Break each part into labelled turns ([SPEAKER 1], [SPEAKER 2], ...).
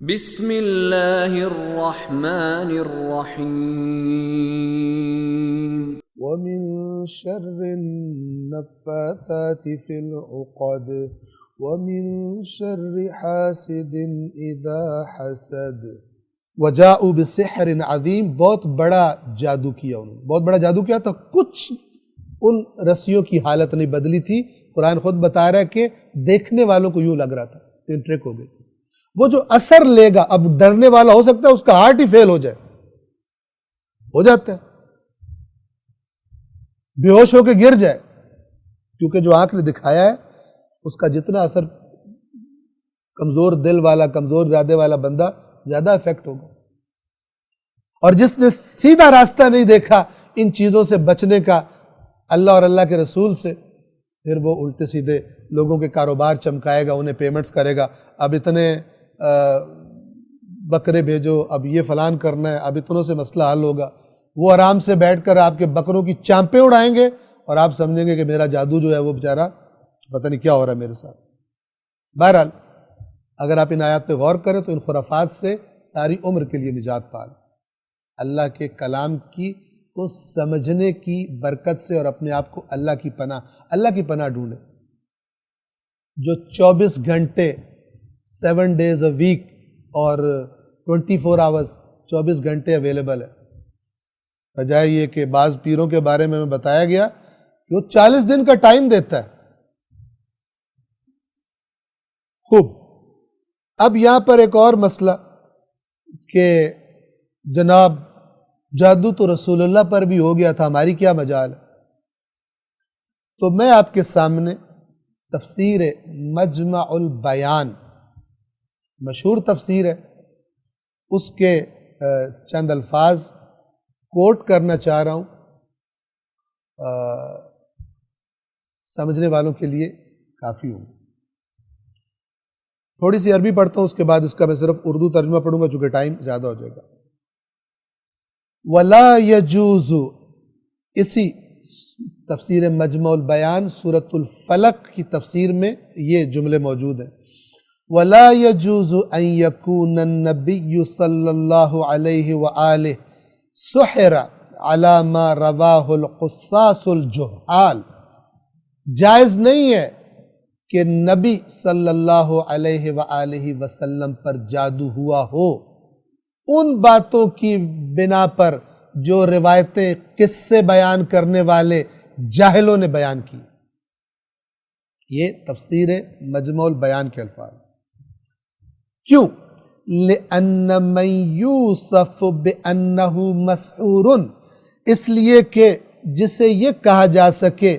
[SPEAKER 1] بسم اللہ الرحمن الرحیم
[SPEAKER 2] ومن شر النفاثات في العقد ومن شر حاسد اذا حسد وجاءوا بسحر عظیم، بہت بڑا جادو کیا انہوں نے، بہت بڑا جادو کیا تو کچھ ان رسیوں کی حالت نہیں بدلی تھی۔ قرآن خود بتا رہا ہے کہ دیکھنے والوں کو یوں لگ رہا تھا تین ٹرک ہو گئی، وہ جو اثر لے گا، اب ڈرنے والا ہو سکتا ہے اس کا ہارٹ ہی فیل ہو جائے، ہو جاتا ہے، بے ہوش ہو کے گر جائے، کیونکہ جو آنکھ نے دکھایا ہے اس کا جتنا اثر کمزور دل والا، کمزور ارادے والا بندہ زیادہ افیکٹ ہوگا، اور جس نے سیدھا راستہ نہیں دیکھا ان چیزوں سے بچنے کا، اللہ اور اللہ کے رسول سے، پھر وہ الٹے سیدھے لوگوں کے کاروبار چمکائے گا، انہیں پیمنٹس کرے گا، اب اتنے بکرے بھیجو، اب یہ فلان کرنا ہے، اب اتنوں سے مسئلہ حل ہوگا۔ وہ آرام سے بیٹھ کر آپ کے بکروں کی چانپیں اڑائیں گے اور آپ سمجھیں گے کہ میرا جادو جو ہے وہ بیچارہ پتہ نہیں کیا ہو رہا ہے میرے ساتھ۔ بہرحال اگر آپ ان آیات پہ غور کریں تو ان خرافات سے ساری عمر کے لیے نجات پال، اللہ کے کلام کو سمجھنے کی برکت سے، اور اپنے آپ کو اللہ کی پناہ ڈھونڈیں۔ جو 24 گھنٹے 7 days a week اور 24 hours 24 گھنٹے اویلیبل ہے، بجائے یہ کہ بعض پیروں کے بارے میں بتایا گیا کہ وہ 40 دن کا ٹائم دیتا ہے۔ خوب، اب یہاں پر ایک اور مسئلہ کہ جناب جادو تو رسول اللہ پر بھی ہو گیا تھا، ہماری کیا مجال ہے؟ تو میں آپ کے سامنے تفسیر مجمع البیان، مشہور تفسیر ہے، اس کے چند الفاظ کوٹ کرنا چاہ رہا ہوں، سمجھنے والوں کے لیے کافی ہوں۔ تھوڑی سی عربی پڑھتا ہوں، اس کے بعد اس کا میں صرف اردو ترجمہ پڑھوں گا چونکہ ٹائم زیادہ ہو جائے گا۔ وَلَا يَجُوزُ، اسی تفسیر مجمع البیان سورۃ الفلق کی تفسیر میں یہ جملے موجود ہیں۔ وَلَا يَجُوزُ أَن يَكُونَ النَّبِيُّ صلی اللہ علیہ وآلہ سُحِرَ عَلَى مَا رَوَاهُ الْقُصَّاصُ الْجُهَّالُ، جائز نہیں ہے کہ نبی صلی اللہ علیہ وآلہ وسلم پر جادو ہوا ہو ان باتوں کی بنا پر جو روایتیں قصے بیان کرنے والے جاہلوں نے بیان کی۔ یہ تفسیر مجمع البیان کے الفاظ۔ کیوں؟ لِأَنَّ مَن يُوصَفُ بِأَنَّهُ مَسْحُورٌ، اس لیے کہ جسے یہ کہا جا سکے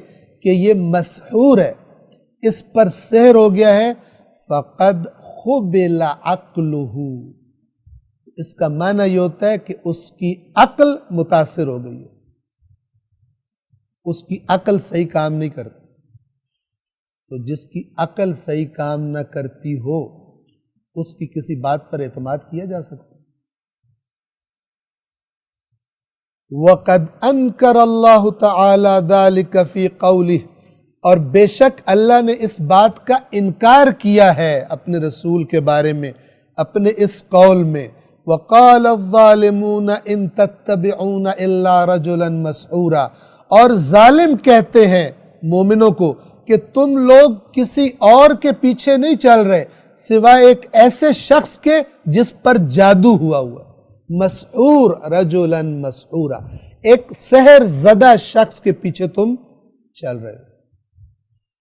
[SPEAKER 2] کہ یہ مسحور ہے، اس پر سحر ہو گیا ہے، فَقَدْ خُبِلَ عَقْلُهُ، اس کا معنی یہ ہوتا ہے کہ اس کی عقل متاثر ہو گئی ہے، اس کی عقل صحیح کام نہیں کرتی۔ تو جس کی عقل صحیح کام نہ کرتی ہو اس کی کسی بات پر اعتماد کیا جا سکتا ہے۔ وَقَدْ أَنْكَرَ اللَّهُ تَعَالَى ذَلِكَ فِي قَوْلِهِ، اور بے شک اللہ نے اس بات کا انکار کیا ہے اپنے رسول کے بارے میں اپنے اس قول میں، وَقَالَ الظَّالِمُونَ إِن تَتَّبِعُونَ إِلَّا رَجُلًا مَسْحُورًا، اور ظالم کہتے ہیں مومنوں کو کہ تم لوگ کسی اور کے پیچھے نہیں چل رہے سوائے ایک ایسے شخص کے جس پر جادو ہوا مسحور، رجلا مسحورا، ایک سحر زدہ شخص کے پیچھے تم چل رہے ہو،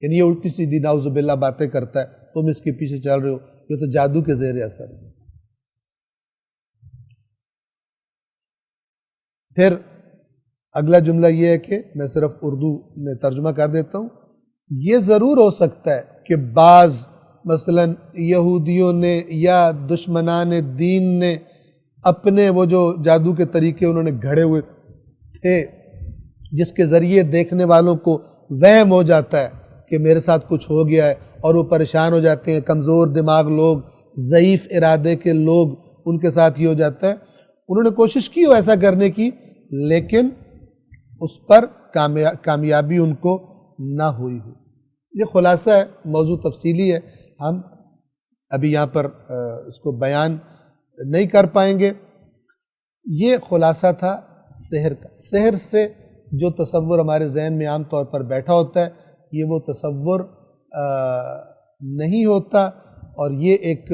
[SPEAKER 2] یعنی یہ الٹی سیدھی نعوذ باللہ باتیں کرتا ہے، تم اس کے پیچھے چل رہے ہو، یہ تو جادو کے زیر اثر ہے۔ پھر اگلا جملہ یہ ہے کہ میں صرف اردو میں ترجمہ کر دیتا ہوں۔ یہ ضرور ہو سکتا ہے کہ بعض مثلا یہودیوں نے یا دشمنان دین نے اپنے وہ جو جادو کے طریقے انہوں نے گھڑے ہوئے تھے جس کے ذریعے دیکھنے والوں کو وہم ہو جاتا ہے کہ میرے ساتھ کچھ ہو گیا ہے، اور وہ پریشان ہو جاتے ہیں، کمزور دماغ لوگ، ضعیف ارادے کے لوگ، ان کے ساتھ یہ ہو جاتا ہے۔ انہوں نے کوشش کی ہو ایسا کرنے کی، لیکن اس پر کامیابی ان کو نہ ہوئی ہو۔ یہ خلاصہ ہے، موضوع تفصیلی ہے، ہم ابھی یہاں پر اس کو بیان نہیں کر پائیں گے۔ یہ خلاصہ تھا سحر کا۔ سحر سے جو تصور ہمارے ذہن میں عام طور پر بیٹھا ہوتا ہے یہ وہ تصور نہیں ہوتا، اور یہ ایک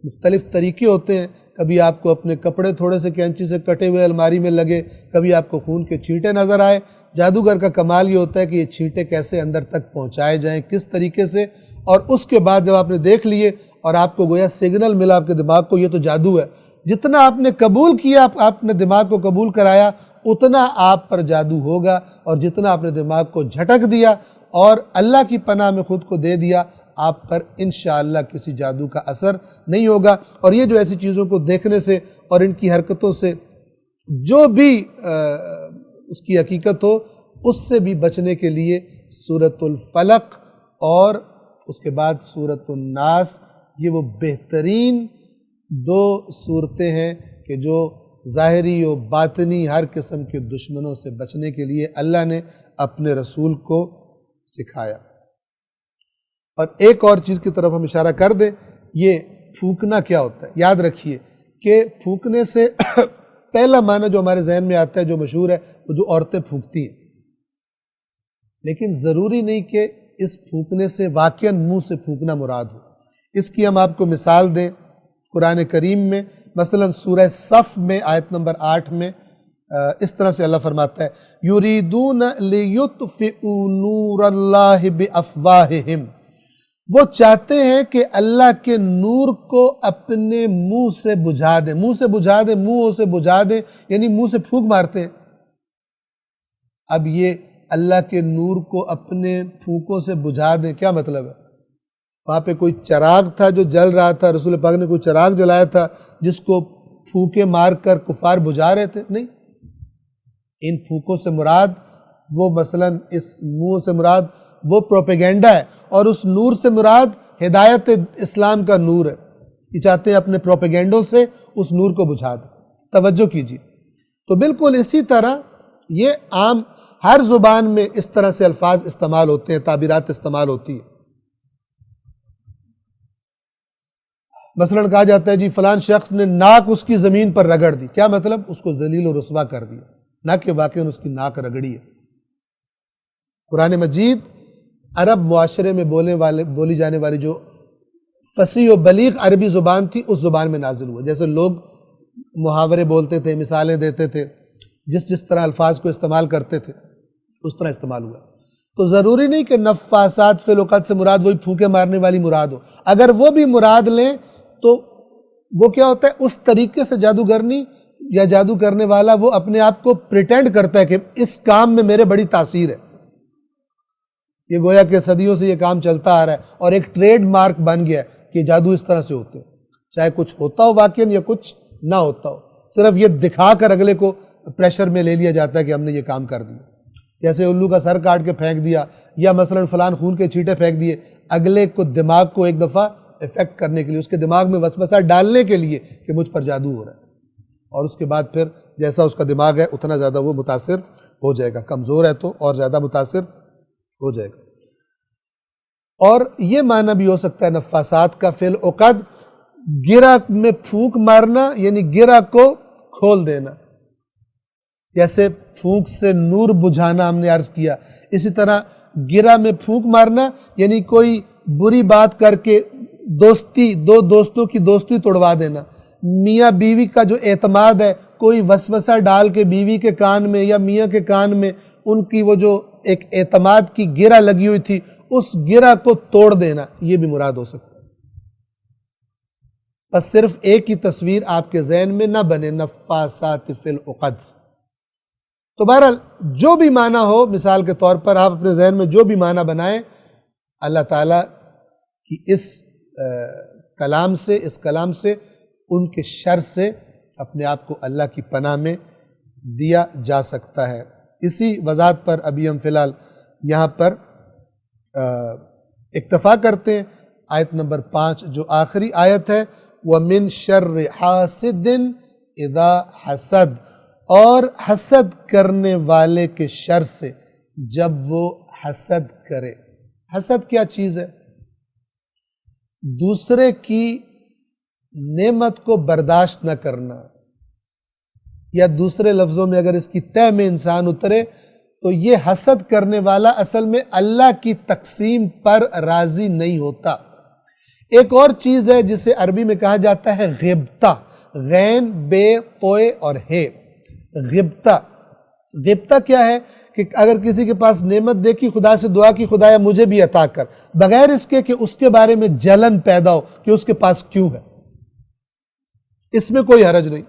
[SPEAKER 2] مختلف طریقے ہوتے ہیں۔ کبھی آپ کو اپنے کپڑے تھوڑے سے کینچی سے کٹے ہوئے الماری میں لگے، کبھی آپ کو خون کے چھینٹے نظر آئے۔ جادوگر کا کمال یہ ہوتا ہے کہ یہ چھینٹے کیسے اندر تک پہنچائے جائیں، کس طریقے سے، اور اس کے بعد جب آپ نے دیکھ لیے اور آپ کو گویا سگنل ملا آپ کے دماغ کو، یہ تو جادو ہے، جتنا آپ نے قبول کیا، آپ نے دماغ کو قبول کرایا، اتنا آپ پر جادو ہوگا، اور جتنا آپ نے دماغ کو جھٹک دیا اور اللہ کی پناہ میں خود کو دے دیا، آپ پر انشاءاللہ کسی جادو کا اثر نہیں ہوگا۔ اور یہ جو ایسی چیزوں کو دیکھنے سے اور ان کی حرکتوں سے جو بھی اس کی حقیقت ہو، اس سے بھی بچنے کے لیے سورۃ الفلق اور اس کے بعد سورۃ الناس، یہ وہ بہترین دو صورتیں ہیں کہ جو ظاہری و باطنی ہر قسم کے دشمنوں سے بچنے کے لیے اللہ نے اپنے رسول کو سکھایا۔ اور ایک اور چیز کی طرف ہم اشارہ کر دیں، یہ پھونکنا کیا ہوتا ہے۔ یاد رکھیے کہ پھونکنے سے پہلا معنی جو ہمارے ذہن میں آتا ہے، جو مشہور ہے، وہ جو عورتیں پھونکتی ہیں، لیکن ضروری نہیں کہ اس پھونکنے سے واقعاً منہ سے پھونکنا مراد ہو۔ اس کی ہم آپ کو مثال دیں قرآن کریم میں، مثلا سورہ صف میں آیت نمبر 8 میں اس طرح سے اللہ فرماتا ہے یریدون لیطفئوا نور اللہ بافواہہم، وہ چاہتے ہیں کہ اللہ کے نور کو اپنے منہ سے بجھا دیں۔ منہ سے بجھا دیں، منہوں سے بجھا دیں، یعنی منہ سے پھونک مارتے ہیں۔ اب یہ اللہ کے نور کو اپنے پھونکوں سے بجھا دیں، کیا مطلب ہے؟ وہاں پہ کوئی چراغ تھا جو جل رہا تھا، رسول پاک نے کوئی چراغ جلایا تھا جس کو پھونکے مار کر کفار بجھا رہے تھے؟ نہیں، ان پھونکوں سے مراد وہ مثلا اس منہ سے مراد وہ پروپیگنڈا ہے، اور اس نور سے مراد ہدایت اسلام کا نور ہے۔ یہ چاہتے ہیں اپنے پروپیگنڈوں سے اس نور کو بجھا دیں۔ توجہ کیجیے، تو بالکل اسی طرح یہ عام ہر زبان میں اس طرح سے الفاظ استعمال ہوتے ہیں، تعبیرات استعمال ہوتی ہیں۔ مثلا کہا جاتا ہے جی فلان شخص نے ناک اس کی زمین پر رگڑ دی، کیا مطلب؟ اس کو ذلیل و رسوا کر دیا، نہ کہ واقعاً اس کی ناک رگڑی ہے۔ قرآن مجید عرب معاشرے میں بولی جانے والی جو فصیح و بلیغ عربی زبان تھی، اس زبان میں نازل ہوا۔ جیسے لوگ محاورے بولتے تھے، مثالیں دیتے تھے، جس طرح الفاظ کو استعمال کرتے تھے اس طرح استعمال ہوا۔ تو ضروری نہیں کہ نفاسات فی العقد سے مراد وہی پھونکے مارنے والی مراد ہو۔ اگر وہ بھی مراد لیں تو وہ کیا ہوتا ہے؟ اس طریقے سے جادوگرنی یا جادو کرنے والا وہ اپنے آپ کو پریٹینڈ کرتا ہے کہ اس کام میں میرے بڑی تاثیر ہے۔ یہ گویا کہ صدیوں سے یہ کام چلتا آ رہا ہے اور ایک ٹریڈ مارک بن گیا ہے کہ جادو اس طرح سے ہوتے ہیں، چاہے کچھ ہوتا ہو واقعاً یا کچھ نہ ہوتا ہو، صرف یہ دکھا کر اگلے کو پریشر میں لے لیا جاتا ہے کہ ہم نے یہ کام کر دیا۔ جیسے الو کا سر کاٹ کے پھینک دیا، یا مثلا فلان خون کے چھینٹے پھینک دیے، اگلے کو دماغ کو ایک دفعہ افیکٹ کرنے کے لیے، اس کے دماغ میں وسوسہ ڈالنے کے لیے کہ مجھ پر جادو ہو رہا ہے، اور اس کے بعد پھر جیسا اس کا دماغ ہے اتنا زیادہ وہ متاثر ہو جائے گا، کمزور ہے تو اور زیادہ متاثر ہو جائے گا۔ اور یہ معنی بھی ہو سکتا ہے نفاسات کا فی العقد، گرہ میں پھونک مارنا یعنی گرہ کو کھول دینا، جیسے پھونک سے نور بجھانا ہم نے عرض کیا، اسی طرح گرہ میں پھونک مارنا یعنی کوئی بری بات کر کے دوستی، دو دوستوں کی دوستی توڑوا دینا، میاں بیوی کا جو اعتماد ہے، کوئی وسوسہ ڈال کے بیوی کے کان میں یا میاں کے کان میں ان کی وہ جو ایک اعتماد کی گرہ لگی ہوئی تھی، اس گرہ کو توڑ دینا، یہ بھی مراد ہو سکتا ہے۔ بس صرف ایک ہی تصویر آپ کے ذہن میں نہ بنے نفاسات فی العقد۔ تو بہرحال جو بھی معنی ہو، مثال کے طور پر آپ اپنے ذہن میں جو بھی معنی بنائیں، اللہ تعالیٰ کی اس کلام سے ان کے شر سے اپنے آپ کو اللہ کی پناہ میں دیا جا سکتا ہے۔ اسی وضاحت پر ابھی ہم فی الحال یہاں پر اکتفا کرتے ہیں۔ آیت نمبر 5 جو آخری آیت ہے، وَمِن شَرِّ حَاسِدٍ اِذَا حَسَد، اور حسد کرنے والے کے شر سے جب وہ حسد کرے۔ حسد کیا چیز ہے؟ دوسرے کی نعمت کو برداشت نہ کرنا، یا دوسرے لفظوں میں اگر اس کی تہ میں انسان اترے تو یہ حسد کرنے والا اصل میں اللہ کی تقسیم پر راضی نہیں ہوتا۔ ایک اور چیز ہے جسے عربی میں کہا جاتا ہے غبطہ، غین بے طوئے اور ہے، غبطہ۔ غبطہ کیا ہے کہ اگر کسی کے پاس نعمت دیکھی، خدا سے دعا کی خدایا مجھے بھی عطا کر، بغیر اس کے کہ اس کے بارے میں جلن پیدا ہو کہ اس کے پاس کیوں ہے۔ اس میں کوئی حرج نہیں۔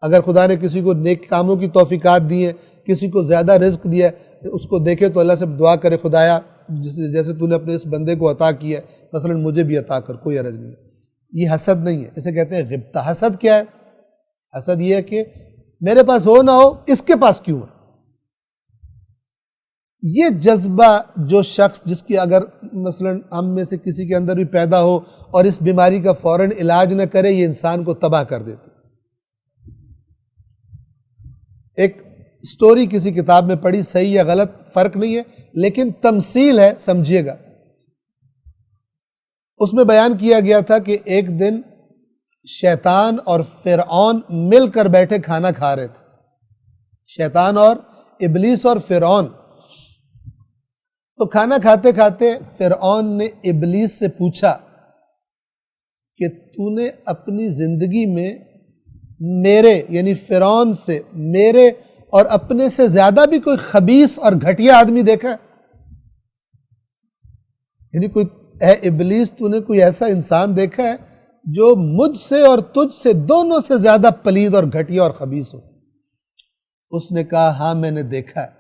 [SPEAKER 2] اگر خدا نے کسی کو نیک کاموں کی توفیقات دی ہیں، کسی کو زیادہ رزق دیا ہے، اس کو دیکھے تو اللہ سے دعا کرے خدایا جیسے تو نے اپنے اس بندے کو عطا کیا ہے مثلا مجھے بھی عطا کر، کوئی حرج نہیں ہے۔ یہ حسد نہیں ہے، اسے کہتے ہیں غبطہ۔ حسد کیا ہے؟ حسد یہ ہے کہ میرے پاس ہو نہ ہو، اس کے پاس کیوں ہے۔ یہ جذبہ جو شخص جس کی اگر مثلا ہم میں سے کسی کے اندر بھی پیدا ہو اور اس بیماری کا فوراً علاج نہ کرے، یہ انسان کو تباہ کر دیتی۔ ایک سٹوری کسی کتاب میں پڑھی، صحیح یا غلط فرق نہیں ہے لیکن تمثیل ہے، سمجھیے گا۔ اس میں بیان کیا گیا تھا کہ ایک دن شیطان اور فرعون مل کر بیٹھے کھانا کھا رہے تھے، شیطان اور ابلیس اور فرعون۔ تو کھانا کھاتے کھاتے فرعون نے ابلیس سے پوچھا کہ تو نے اپنی زندگی میں میرے یعنی فرعون سے، میرے اور اپنے سے زیادہ بھی کوئی خبیث اور گھٹیا آدمی دیکھا ہے؟ یعنی کوئی اے ابلیس تو نے کوئی ایسا انسان دیکھا ہے جو مجھ سے اور تجھ سے دونوں سے زیادہ پلید اور گھٹیا اور خبیث ہو؟ اس نے کہا ہاں میں نے دیکھا ہے۔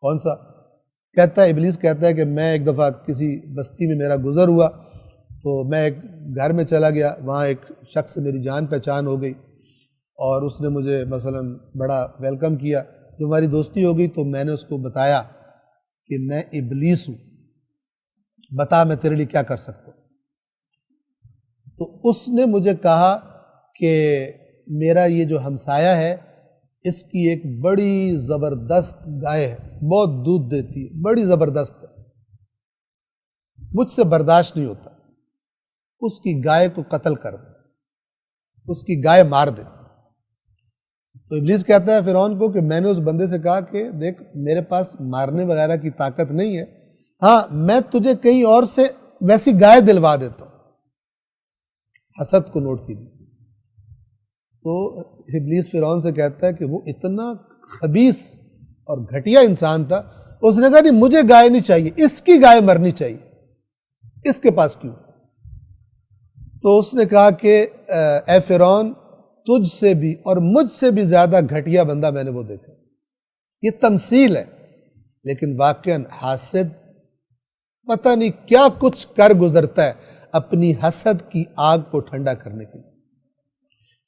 [SPEAKER 2] کون سا؟ کہتا ہے ابلیس کہتا ہے کہ میں ایک دفعہ کسی بستی میں میرا گزر ہوا تو میں ایک گھر میں چلا گیا، وہاں ایک شخص سے میری جان پہچان ہو گئی اور اس نے مجھے مثلا بڑا ویلکم کیا، جو ہماری دوستی ہو گئی تو میں نے اس کو بتایا کہ میں ابلیس ہوں، بتا میں تیرے لیے کیا کر سکتا ہوں۔ تو اس نے مجھے کہا کہ میرا یہ جو ہمسایہ ہے اس کی ایک بڑی زبردست گائے ہے، بہت دودھ دیتی ہے، بڑی زبردست ہے، مجھ سے برداشت نہیں ہوتا، اس کی گائے کو قتل کر دے، اس کی گائے مار دے۔ تو ابلیس کہتا ہے فرعون کو کہ میں نے اس بندے سے کہا کہ دیکھ میرے پاس مارنے وغیرہ کی طاقت نہیں ہے، ہاں میں تجھے کہیں اور سے ویسی گائے دلوا دیتا ہوں۔ حسد کو نوٹ کیجیے۔ تو ابلیس فرعون سے کہتا ہے کہ وہ اتنا خبیث اور گھٹیا انسان تھا، اس نے کہا نہیں مجھے گائے نہیں چاہیے، اس کی گائے مرنی چاہیے، اس کے پاس کیوں؟ تو اس نے کہا کہ اے فرعون تجھ سے بھی اور مجھ سے بھی زیادہ گھٹیا بندہ میں نے وہ دیکھا۔ یہ تمثیل ہے لیکن واقعاً حاسد پتہ نہیں کیا کچھ کر گزرتا ہے اپنی حسد کی آگ کو ٹھنڈا کرنے کے لیے۔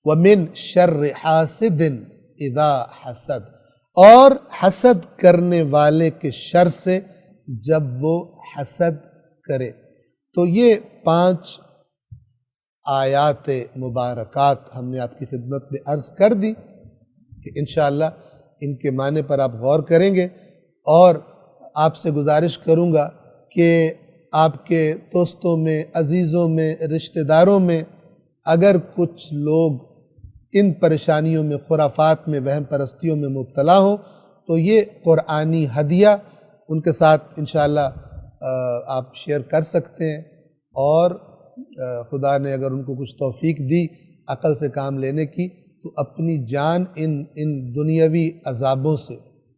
[SPEAKER 2] وَمِن شَرِّ حَاسِدٍ اِذَا حَسَد، اور حسد کرنے والے کے شر سے جب وہ حسد کرے۔ تو یہ 5 آیات مبارکات ہم نے آپ کی خدمت میں عرض کر دی کہ انشاءاللہ ان کے معنی پر آپ غور کریں گے، اور آپ سے گزارش کروں گا کہ آپ کے دوستوں میں، عزیزوں میں، رشتہ داروں میں اگر کچھ لوگ ان پریشانیوں میں، خرافات میں، وہم پرستیوں میں مبتلا ہوں تو یہ قرآنی ہدیہ ان کے ساتھ انشاءاللہ آپ شیئر کر سکتے ہیں، اور خدا نے اگر ان کو کچھ توفیق دی عقل سے کام لینے کی تو اپنی جان ان دنیاوی عذابوں سے،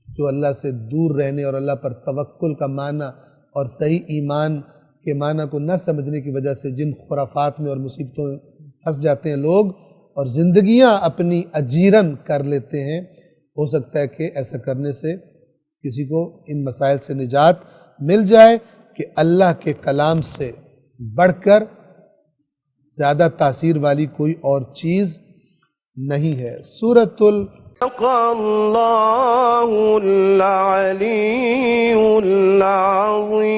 [SPEAKER 2] جو اللہ سے دور رہنے اور اللہ پر توکل کا معنی اور صحیح ایمان کے معنی کو نہ سمجھنے کی وجہ سے جن خرافات میں اور مصیبتوں میں پھنس جاتے ہیں لوگ اور زندگیاں اپنی اجیرن کر لیتے ہیں، ہو سکتا ہے کہ ایسا کرنے سے کسی کو ان مسائل سے نجات مل جائے کہ اللہ کے کلام سے بڑھ کر زیادہ تاثیر والی کوئی اور چیز نہیں ہے۔ سورۃ
[SPEAKER 3] اللہ العلی العظیم۔